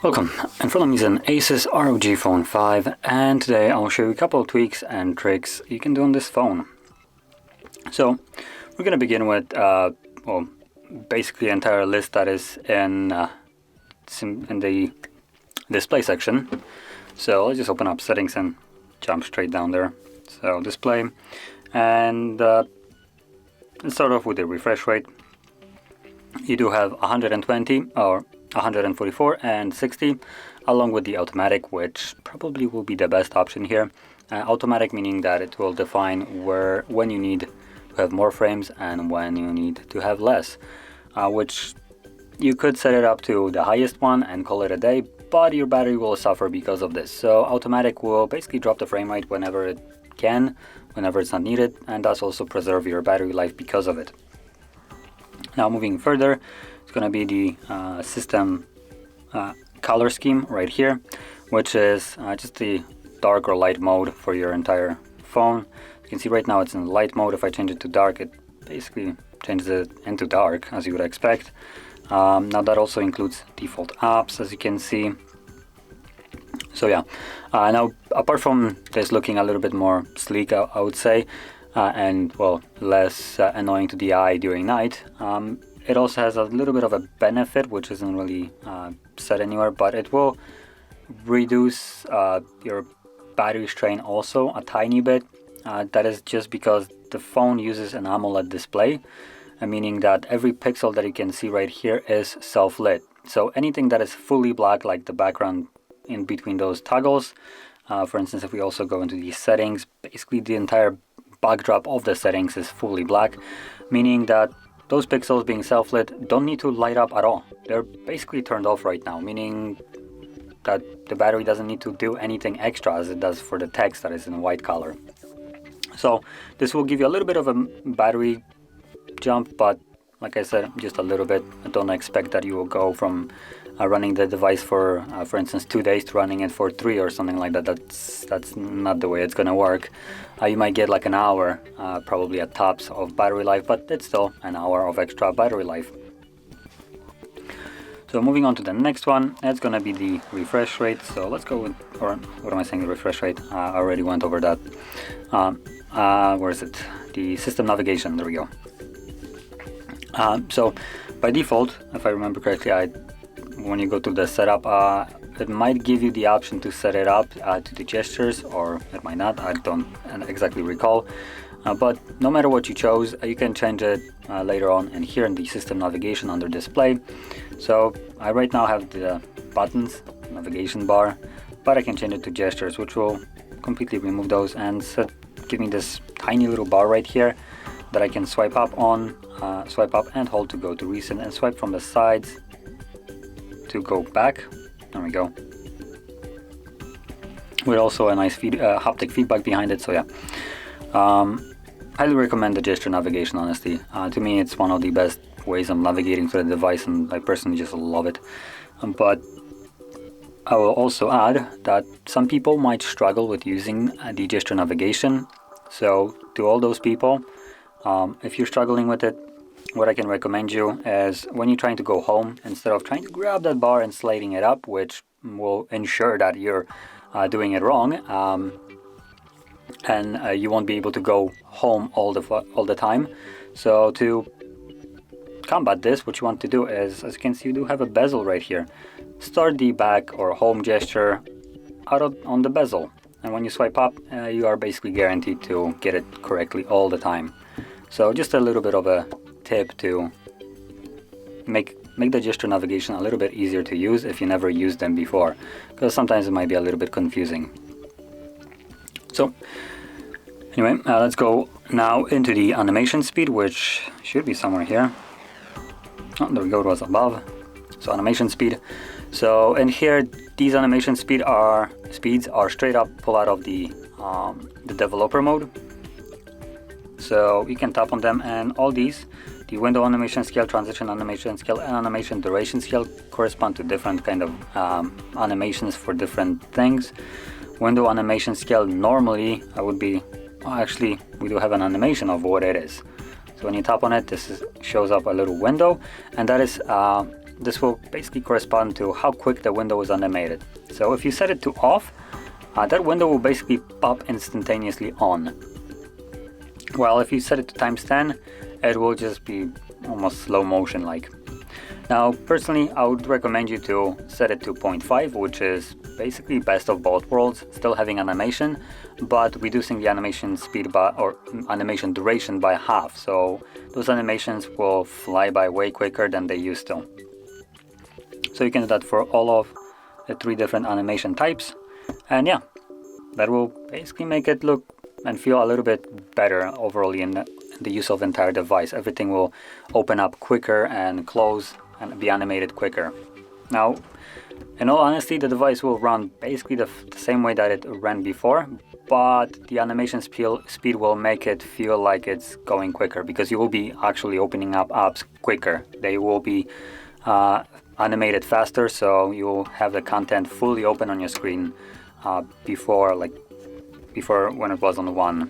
Welcome, in front of me is an ASUS ROG Phone 5, and today I'll show you a couple of tweaks and tricks you can do on this phone. So we're going to begin with well, basically the entire list that is in the display section. So let's just open up settings and jump straight down there. So display, and let's start off with the refresh rate. You do have 120 or 144 and 60, along with the automatic, which probably will be the best option here. Automatic meaning that it will define when you need to have more frames and when you need to have less, which you could set it up to the highest one and call it a day, but your battery will suffer because of this. So automatic will basically drop the frame rate whenever it can, whenever it's not needed, and thus also preserve your battery life because of it. Now moving further, it's going to be the system color scheme right here, which is just the dark or light mode for your entire phone. You can see right now it's in light mode. If I change it to dark, it basically changes it into dark, as you would expect. Now that also includes default apps, as you can see. So yeah, now apart from this looking a little bit more sleek, I would say, and well, less annoying to the eye during night, it also has a little bit of a benefit, which isn't really said anywhere, but it will reduce your battery strain also a tiny bit. That is just because the phone uses an AMOLED display, meaning that every pixel that you can see right here is self-lit. So anything that is fully black, like the background in between those toggles, for instance, if we also go into these settings, basically the entire backdrop of the settings is fully black, meaning that those pixels being self-lit don't need to light up at all. They're basically turned off right now, meaning that the battery doesn't need to do anything extra as it does for the text that is in white color. So this will give you a little bit of a battery jump, but like I said, just a little bit. I don't expect that you will go from running the device for instance 2 days to running it for 3 or something like that. That's not the way it's gonna work. You might get like an hour probably at tops of battery life, but it's still an hour of extra battery life. So moving on to the next one, it's gonna be the refresh rate. So let's go with, or what am I saying, the refresh rate? I already went over that. Where is it? The system navigation, there we go. So by default, if I remember correctly, when you go to the setup, it might give you the option to set it up to the gestures, or it might not. I don't exactly recall. But no matter what you chose, you can change it later on and here in the system navigation under display. So I right now have the buttons, navigation bar, but I can change it to gestures, which will completely remove those and give me this tiny little bar right here that I can swipe up on, swipe up and hold to go to recent, and swipe from the sides to go back. There we go. With also a nice haptic feedback behind it. So yeah, highly recommend the gesture navigation, honestly. To me, it's one of the best ways of navigating to the device, and I personally just love it. But I will also add that some people might struggle with using the gesture navigation. So to all those people, if you're struggling with it, what I can recommend you is when you're trying to go home, instead of trying to grab that bar and sliding it up, which will ensure that you're doing it wrong, and you won't be able to go home all the time. So to combat this, what you want to do is, as you can see, you do have a bezel right here. Start the back or home gesture on the bezel, and when you swipe up, you are basically guaranteed to get it correctly all the time. So just a little bit of a tip to make the gesture navigation a little bit easier to use if you never used them before, because sometimes it might be a little bit confusing. So anyway, let's go now into the animation speed, which should be somewhere here. Oh, there we go, it was above. So animation speed. So in here, these animation speeds are straight up pull out of the developer mode. So you can tap on them, and all these, the window animation scale, transition animation scale, and animation duration scale, correspond to different kind of animations for different things. Window animation scale, normally I would be, actually we do have an animation of what it is. So when you tap on it, shows up a little window, and that is this will basically correspond to how quick the window is animated. So if you set it to off, that window will basically pop instantaneously on. Well, if you set it to times 10, it will just be almost slow motion like. Now, personally, I would recommend you to set it to 0.5, which is basically best of both worlds, still having animation, but reducing the animation speed or animation duration by half. So those animations will fly by way quicker than they used to. So you can do that for all of the 3 different animation types. And yeah, that will basically make it look and feel a little bit better overall in the use of the entire device. Everything will open up quicker and close and be animated quicker. Now, in all honesty, the device will run basically the same way that it ran before, but the animation speed will make it feel like it's going quicker, because you will be actually opening up apps quicker. They will be animated faster, so you'll have the content fully open on your screen before when it was on 1.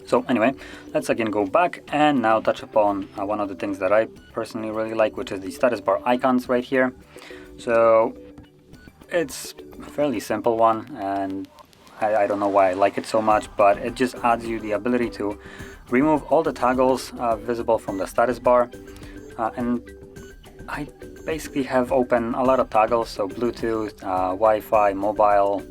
So anyway, let's again go back and now touch upon one of the things that I personally really like, which is the status bar icons right here. So it's a fairly simple one, and I don't know why I like it so much, but it just adds you the ability to remove all the toggles visible from the status bar. And I basically have open a lot of toggles, so Bluetooth, Wi-Fi, mobile,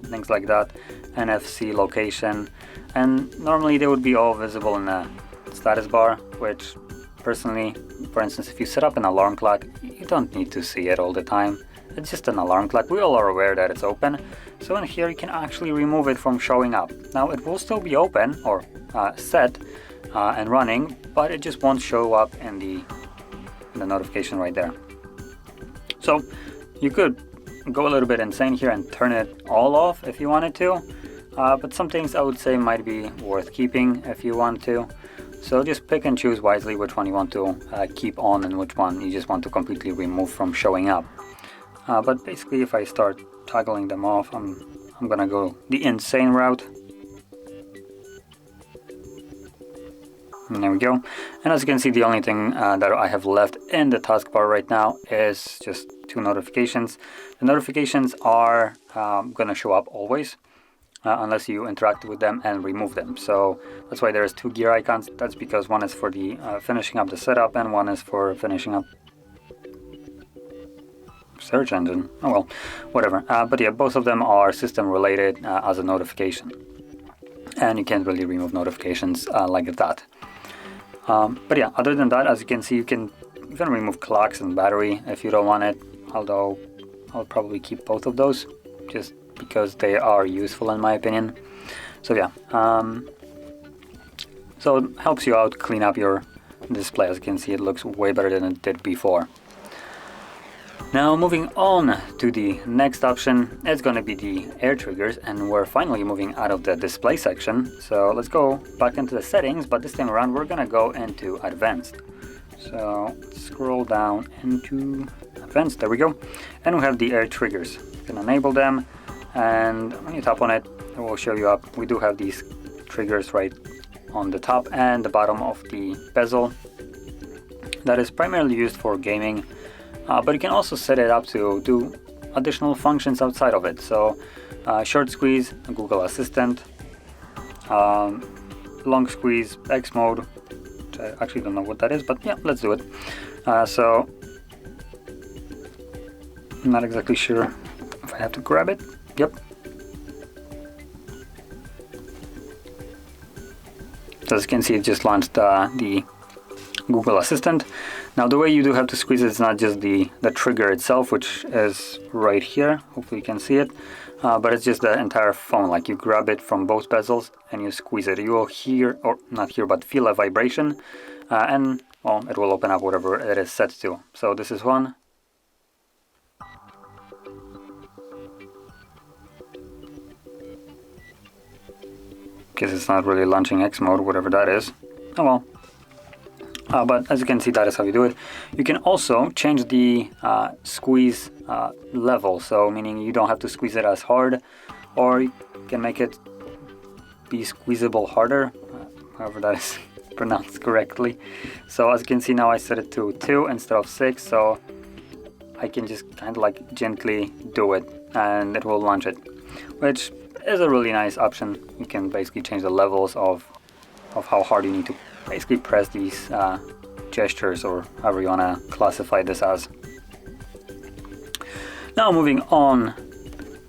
things like that, NFC, location, and normally they would be all visible in the status bar, which personally, for instance, if you set up an alarm clock, you don't need to see it all the time. It's just an alarm clock. We all are aware that it's open, so in here you can actually remove it from showing up. Now it will still be open or set and running, but it just won't show up in the notification right there. So you could go a little bit insane here and turn it all off if you wanted to, but some things I would say might be worth keeping if you want to. So just pick and choose wisely which one you want to keep on and which one you just want to completely remove from showing up. But basically, if I start toggling them off, I'm gonna go the insane route. And there we go. And as you can see, the only thing that I have left in the taskbar right now is just 2 notifications. The notifications are gonna show up always, unless you interact with them and remove them. So that's why there's 2 gear icons. That's because one is for the finishing up the setup, and one is for finishing up search engine. Oh well, whatever. But yeah, both of them are system related as a notification, and you can't really remove notifications like that. But yeah, other than that, as you can see, you can even remove clocks and battery if you don't want it, although I'll probably keep both of those just because they are useful in my opinion. So yeah, so it helps you out clean up your display. As you can see, it looks way better than it did before. Now moving on to the next option, it's going to be the air triggers, and we're finally moving out of the display section. So let's go back into the settings, but this time around we're going to go into advanced. So scroll down into advanced, there we go, and we have the air triggers. You can enable them, and when you tap on it, it will show you up. We do have these triggers right on the top and the bottom of the bezel. That is primarily used for gaming. But you can also set it up to do additional functions outside of it. So short squeeze, Google Assistant, long squeeze, X mode, which I actually don't know what that is, but yeah, let's do it. So I'm not exactly sure if I have to grab it. Yep. So as you can see, it just launched the Google Assistant. Now the way you do have to squeeze it is not just the trigger itself, which is right here, hopefully you can see it, but it's just the entire phone. Like you grab it from both bezels and you squeeze it. You will hear, or not hear, but feel a vibration, and well, it will open up whatever it is set to. So this is one. Guess it's not really launching X mode, whatever that is. Oh well. But as you can see, that is how you do it. You can also change the squeeze level, so meaning you don't have to squeeze it as hard, or you can make it be squeezable harder. however that is pronounced correctly. So as you can see now, I set it to 2 instead of 6, so I can just kind of like gently do it and it will launch it, which is a really nice option. You can basically change the levels of how hard you need to basically press these gestures, or however you want to classify this as. Now moving on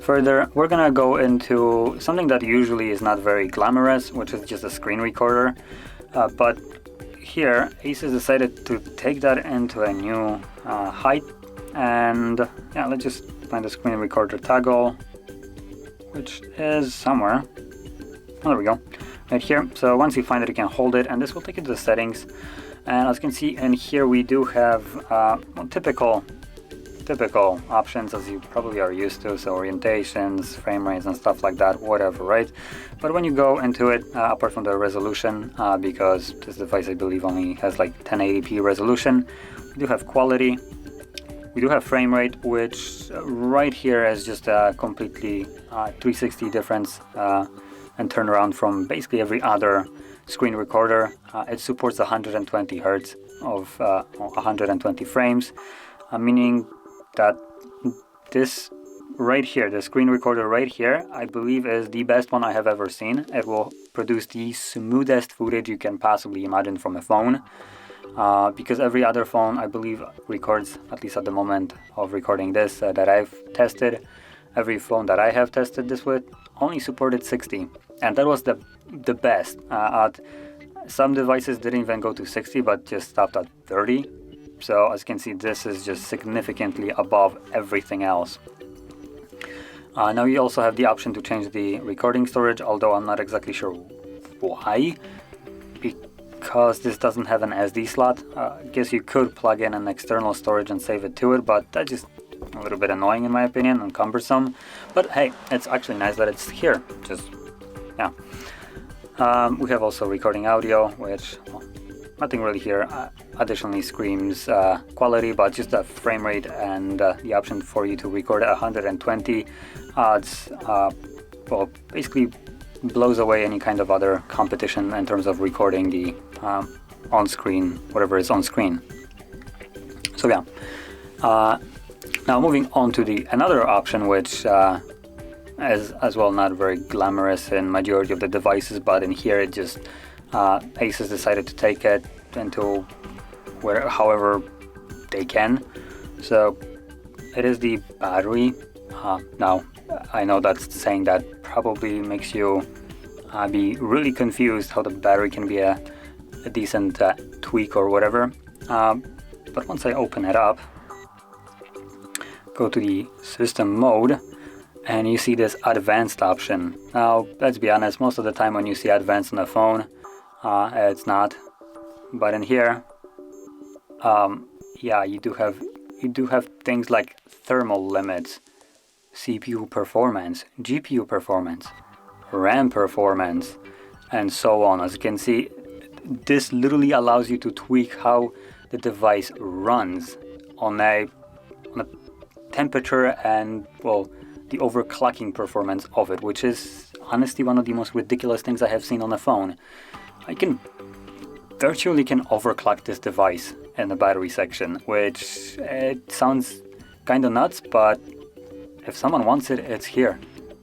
further, we're gonna go into something that usually is not very glamorous, which is just a screen recorder, but here ASUS decided to take that into a new height. And yeah, let's just find the screen recorder toggle, which is somewhere. Oh, there we go, right here. So once you find it, you can hold it, and this will take you to the settings. And as you can see in here, we do have typical options, as you probably are used to, so orientations, frame rates and stuff like that, whatever, right? But when you go into it, apart from the resolution, because this device I believe only has like 1080p resolution, we do have quality, we do have frame rate, which right here is just a completely 360 difference and turnaround from basically every other screen recorder. It supports 120 Hz of 120 frames, meaning that this right here, the screen recorder right here, I believe is the best one I have ever seen. It will produce the smoothest footage you can possibly imagine from a phone, because every other phone I believe records, at least at the moment of recording this that I've tested, every phone that I have tested this with only supported 60, and that was the best. Some devices didn't even go to 60 but just stopped at 30. So as you can see, this is just significantly above everything else. Now you also have the option to change the recording storage, although I'm not exactly sure why, because this doesn't have an SD slot. I guess you could plug in an external storage and save it to it, but that's just a little bit annoying in my opinion and cumbersome. But hey, it's actually nice that it's here. Just yeah. We have also recording audio, which nothing really here additionally screams quality, but just the frame rate and the option for you to record at 120 odds, well, basically blows away any kind of other competition in terms of recording the on-screen, whatever is on screen. So yeah. Now moving on to the another option, which is as well not very glamorous in majority of the devices, but in here it just ASUS decided to take it into however they can. So it is the battery. Now I know that's saying that probably makes you be really confused how the battery can be a decent tweak or whatever, but once I open it up, go to the system mode, and you see this advanced option. Now let's be honest, most of the time when you see advanced on a phone, it's not, but in here yeah, you do have things like thermal limits, CPU performance, GPU performance, RAM performance, and so on. As you can see, this literally allows you to tweak how the device runs on a temperature and, well, the overclocking performance of it, which is honestly one of the most ridiculous things I have seen on a phone. I can virtually overclock this device in the battery section, which it sounds kind of nuts, but if someone wants it, it's here,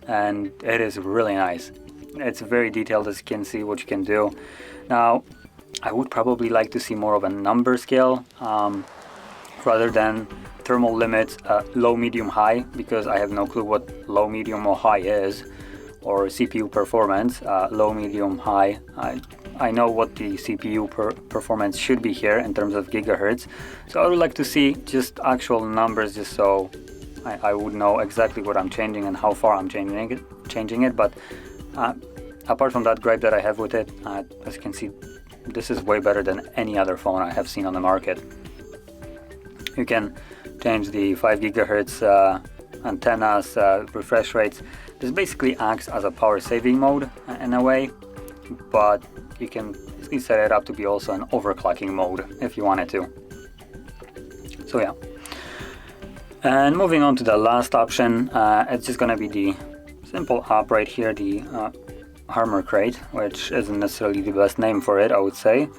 and it is really nice. It's very detailed, as you can see what you can do. Now, I would probably like to see more of a number scale rather than thermal limits, low, medium, high, because I have no clue what low, medium, or high is, or CPU performance, low, medium, high. I know what the CPU performance should be here in terms of gigahertz, so I would like to see just actual numbers, just so I would know exactly what I'm changing and how far I'm changing it. But apart from that gripe that I have with it, as you can see, this is way better than any other phone I have seen on the market. You can change the 5 gigahertz antennas, refresh rates. This basically acts as a power saving mode in a way, but you can basically set it up to be also an overclocking mode if you wanted to. So yeah. And moving on to the last option, it's just going to be the simple app right here, the armor crate, which isn't necessarily the best name for it, I would say.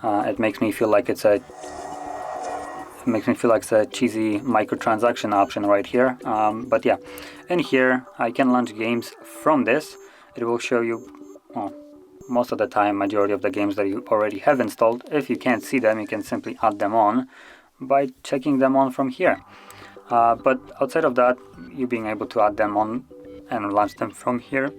It makes me feel like it's a cheesy microtransaction option right here. But yeah, in here I can launch games from this. It will show you, well, most of the time, majority of the games that you already have installed. If you can't see them, you can simply add them on by checking them on from here. But outside of that, you being able to add them on and launch them from here.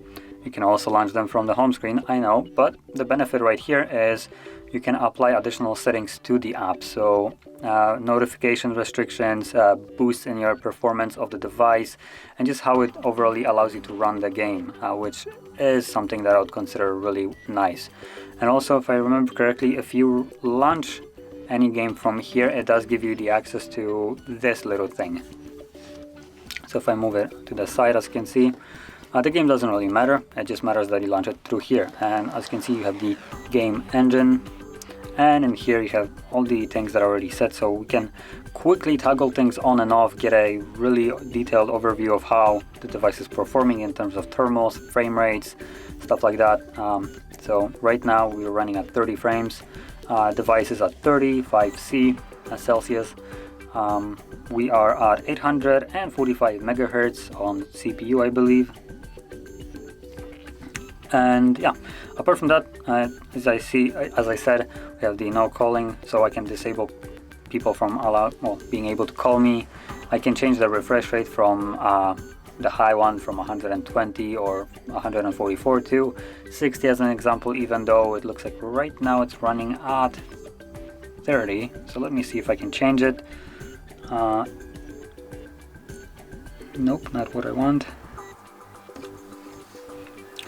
You can also launch them from the home screen, I know, but the benefit right here is you can apply additional settings to the app. So notification restrictions, boosts in your performance of the device, and just how it overall allows you to run the game, which is something that I would consider really nice. And also, if I remember correctly, if you launch any game from here, it does give you the access to this little thing. So if I move it to the side, as you can see, the game doesn't really matter. It just matters that you launch it through here. And as you can see, you have the game engine, and in here you have all the things that are already set, so we can quickly toggle things on and off, get a really detailed overview of how the device is performing in terms of thermals, frame rates, stuff like that. So right now we're running at 30 frames. Device is at 35 Celsius. We are at 845 megahertz on CPU, I believe. And yeah, apart from that, as I said, we have the no calling, so I can disable people from being able to call me. I can change the refresh rate from the high one from 120 or 144 to 60 as an example, even though it looks like right now it's running at 30. So let me see if I can change it. Nope, not what I want.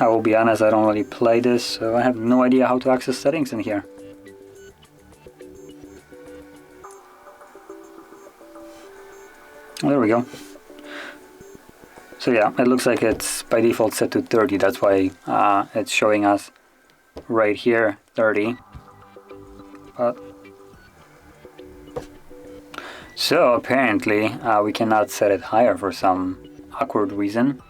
I will be honest, I don't really play this, so I have no idea how to access settings in here. There we go. So yeah, it looks like it's by default set to 30, that's why it's showing us right here 30. So apparently we cannot set it higher for some awkward reason.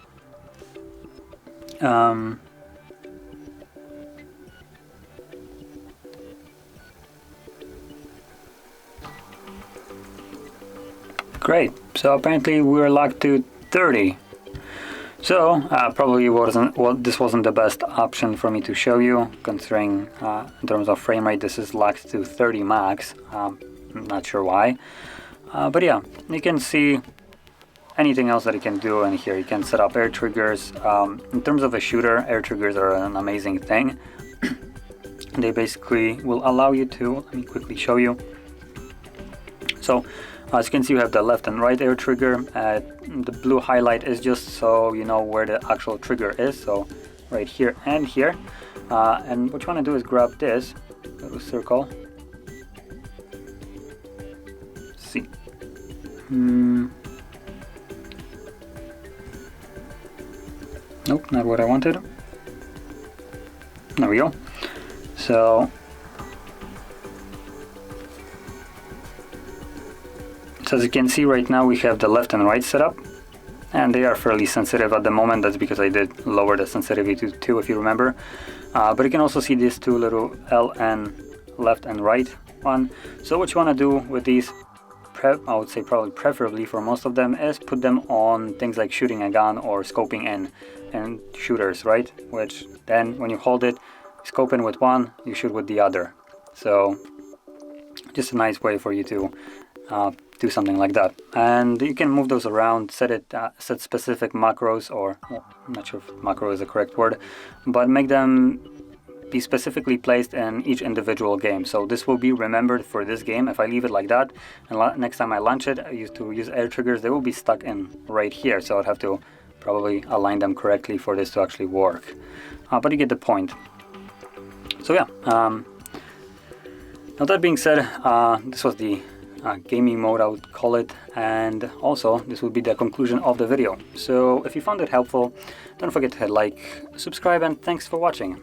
Great, so apparently we're locked to 30. So probably this wasn't the best option for me to show you, considering in terms of frame rate this is locked to 30 max. I'm not sure why, but yeah, you can see anything else that you can do in here. You can set up air triggers. In terms of a shooter, air triggers are an amazing thing. They basically will allow you to, let me quickly show you. So as you can see, you have the left and right air trigger. The blue highlight is just so you know where the actual trigger is, so right here and here. And what you want to do is grab this little circle. Let's see. Nope, not what I wanted. There we go. So as you can see right now, we have the left and right setup, and they are fairly sensitive at the moment. That's because I did lower the sensitivity to 2, if you remember. But you can also see these two little L and left and right one. So what you want to do with these, I would say probably preferably for most of them, is put them on things like shooting a gun or scoping in and shooters, right? Which then when you hold it, scope in with one, you shoot with the other. So just a nice way for you to do something like that. And you can move those around, set specific macros, or well, I'm not sure if macro is the correct word, but make them be specifically placed in each individual game. So this will be remembered for this game. If I leave it like that, and next time I launch it, I used to use air triggers, they will be stuck in right here. So I'd have to probably align them correctly for this to actually work. But you get the point. So yeah, now that being said, this was the gaming mode, I would call it, and also this would be the conclusion of the video. So if you found it helpful, don't forget to hit like, subscribe, and thanks for watching.